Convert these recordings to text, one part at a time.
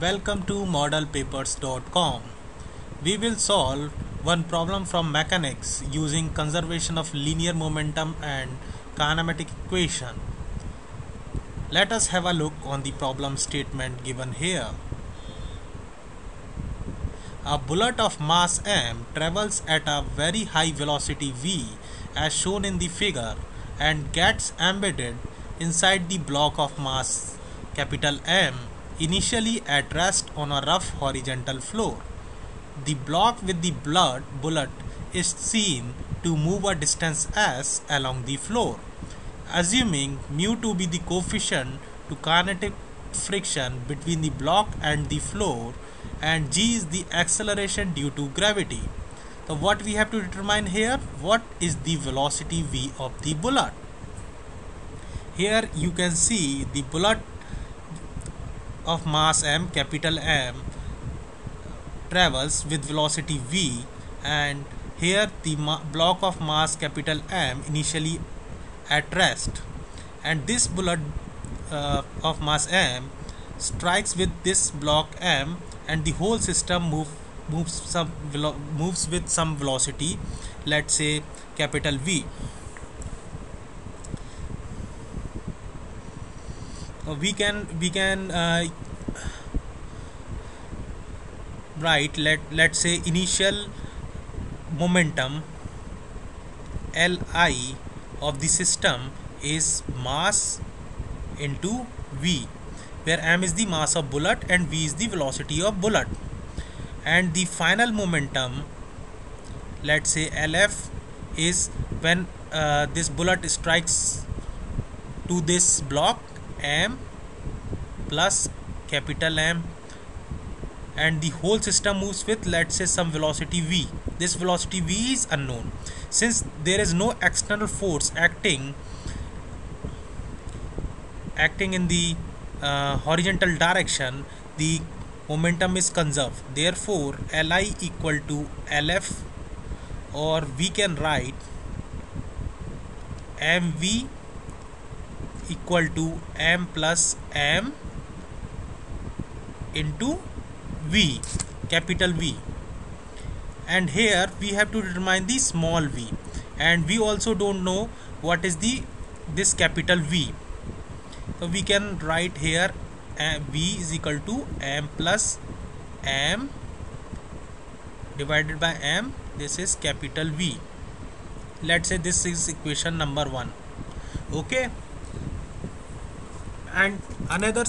Welcome to modelpapers.com. We will solve one problem from mechanics using conservation of linear momentum and kinematic equation. Let us have a look on the problem statement given here. A bullet of mass m travels at a very high velocity v as shown in the figure and gets embedded inside the block of mass capital M, initially at rest on a rough horizontal floor. The block with the bullet is seen to move a distance s along the floor. Assuming mu to be the coefficient to kinetic friction between the block and the floor, and g is the acceleration due to gravity. So what we have to determine here, what is the velocity v of the bullet. Here you can see the bullet of mass m, capital M, travels with velocity v, and here the block of mass capital M initially at rest, and this bullet of mass m strikes with this block M, and the whole system moves with some velocity, let's say capital V. We can write, let's say initial momentum Li of the system is mass into v, where m is the mass of bullet and v is the velocity of bullet, and the final momentum, let's say Lf, is when this bullet strikes to this block m plus capital M, and the whole system moves with, let's say, some velocity v. This velocity v is unknown. Since there is no external force acting in the horizontal direction, the momentum is conserved. Therefore Li equal to Lf, or we can write mv equal to m plus m into v, capital V. And here we have to determine the small v, and we also don't know what is this capital V. So we can write here v is equal to m plus m divided by m. This is capital V. Let's say this is equation number 1. Okay. And another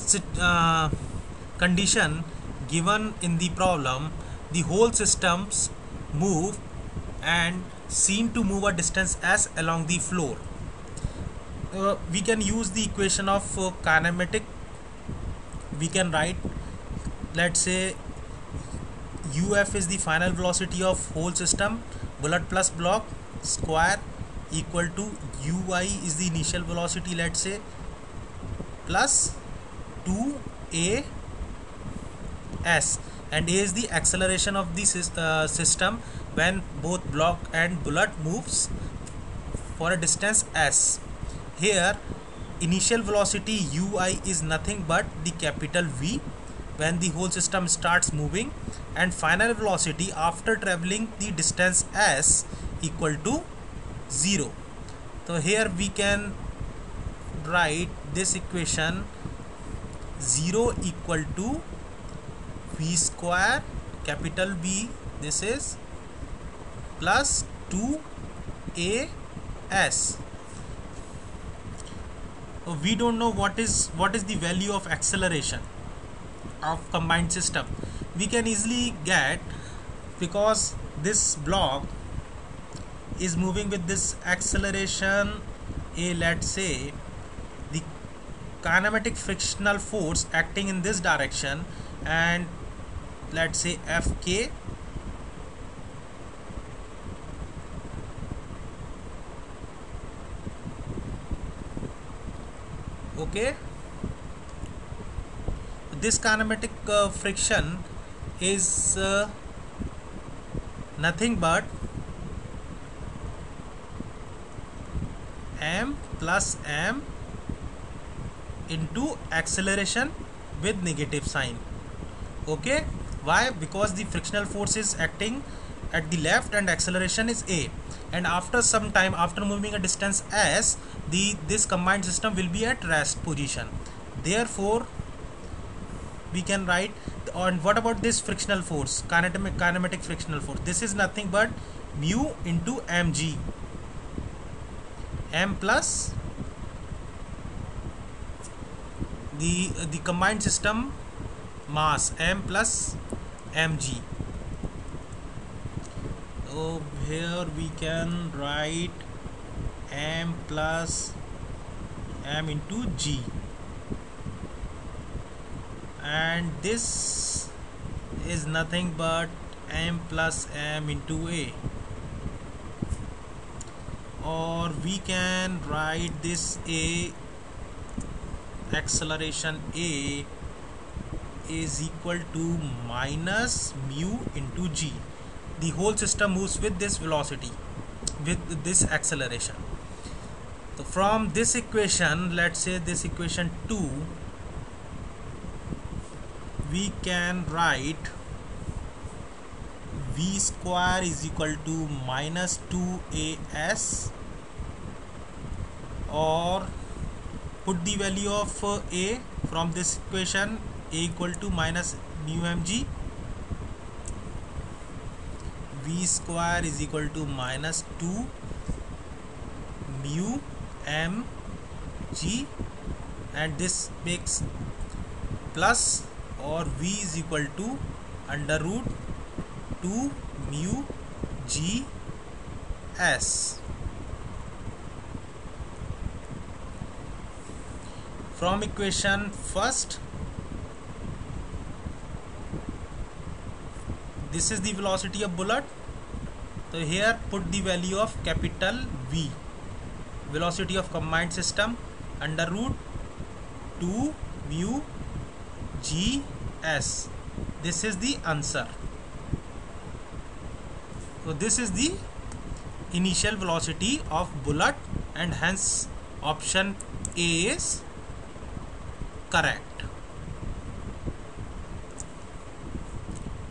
condition given in the problem, the whole systems move and seem to move a distance s along the floor. We can use the equation of kinematic. We can write, let's say uf is the final velocity of whole system, bullet plus block square, equal to ui is the initial velocity, let's say, plus 2a s, and a is the acceleration of the system when both block and bullet moves for a distance s. Here initial velocity ui is nothing but the capital V when the whole system starts moving, and final velocity after traveling the distance s equal to 0. So here we can write this equation, 0 equal to v square, capital V, this is, plus 2a s. So we don't know what is the value of acceleration of combined system. We can easily get, because this block is moving with this acceleration a, let's say the kinematic frictional force acting in this direction, and let's say Fk, okay. This kinematic friction is nothing but m plus m into acceleration with negative sign. Okay, why? Because the frictional force is acting at the left and acceleration is a, and after some time, after moving a distance s, this combined system will be at rest position. Therefore we can write on what about this frictional force, kinematic frictional force. This is nothing but mu into mg, m plus the combined system mass, m plus mg. So here we can write m plus m into g, and this is nothing but m plus m into a, or we can write this a, acceleration a is equal to minus mu into g. The whole system moves with this velocity, with this acceleration. So from this equation, let's say this equation 2, we can write v square is equal to minus 2as, or put the value of a from this equation, a equal to minus mu mg, v square is equal to minus 2 mu mg, and this makes plus, or v is equal to under root 2 mu g s. From equation first, this is the velocity of bullet. So here put the value of capital V, velocity of combined system, under root 2 mu g s. This is the answer. So this is the initial velocity of bullet, and hence option A is correct.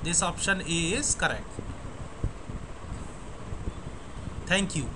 This option A is correct. Thank you.